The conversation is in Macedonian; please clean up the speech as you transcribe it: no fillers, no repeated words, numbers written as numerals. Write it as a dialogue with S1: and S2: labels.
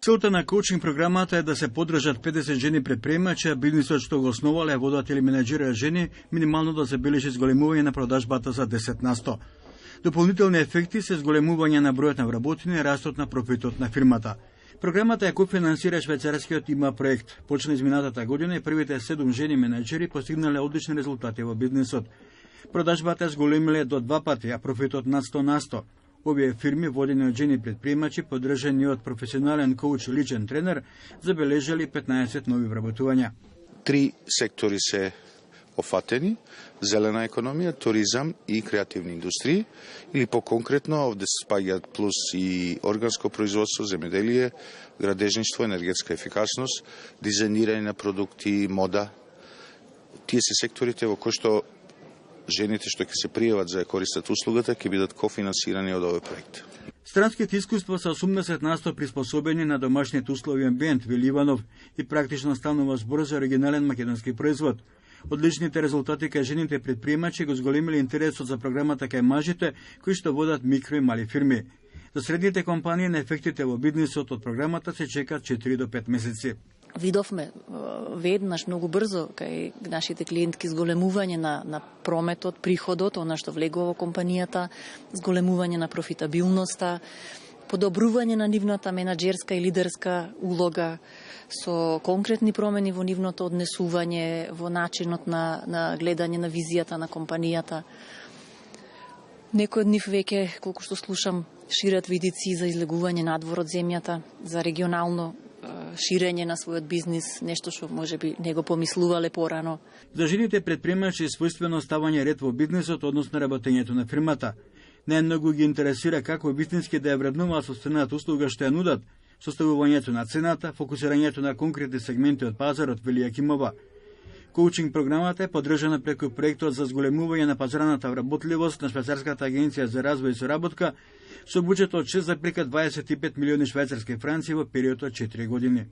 S1: Целта на коучинг програмата е да се поддржат 50 жени предприемачи, а бизнисот што го основале водат или менеджира жени, минимално да забележи зголемување на продажбата за 10%. Дополнителни ефекти се зголемување на бројот на вработени и растот на профитот на фирмата. Програмата ја кофинансира швајцарскиот ИМА проект. Почна изминатата година и првите 7 жени менеджери постигнале одлични резултати во бизнисот. Продажбата зголемиле до 2 пати, а профитот над 100%. Овие фирми, водени од жени предприемачи, поддржани од професионален коуч и личен тренер, забележали 15 нови вработувања.
S2: 3 сектори се офатени: зелена економија, туризам и креативни индустрии, или по-конкретно овде спаѓаат плюс и органско производство, земјоделие, градежништво, енергетска ефикасност, дизајнирање на продукти, мода. Тие се секторите во кои што жените што ќе се пријават за да користат услугата ќе бидат кофинансирани од овој проект.
S1: Странските искуства се 80% приспособени на домашните услови и амбиент, вели Иванов, и практично станува збор за оригинален македонски производ. Одличните резултати кај жените предприемачи го зголемиле интересот за програмата кај мажите кои што водат микро и мали фирми. За средните компании на ефектите во бизнисот од програмата се чекаат 4 до 5 месеци.
S3: Видовме веднаш многу брзо кај нашите клиентки зголемување на прометот, приходот, она што влегува во компанијата, зголемување на профитабилноста, подобрување на нивната менаџерска и лидерска улога со конкретни промени во нивното однесување, во начинот на гледање на визијата на компанијата. Некои од нив веќе, колку што слушам, шират видици за излегување надвор од земјата, за регионално ширење на својот бизнис, нешто што можеби не го помислувале порано.
S1: За жените предприемачи е својствено ставање ред во бизнисот, односно работењето на фирмата. Најмногу ги интересира како вистински да ја вреднуваат состојната услуга што ја нудат, составувањето на цената, фокусирањето на конкретни сегменти од пазарот, вели Јакимова. Коучинг програмата е поддржана преку проектот за зголемување на пазарната вработливост на Швајцарската агенција за развој и соработка со буџет од 6,25 милиони швајцарски франци во период од 4 години.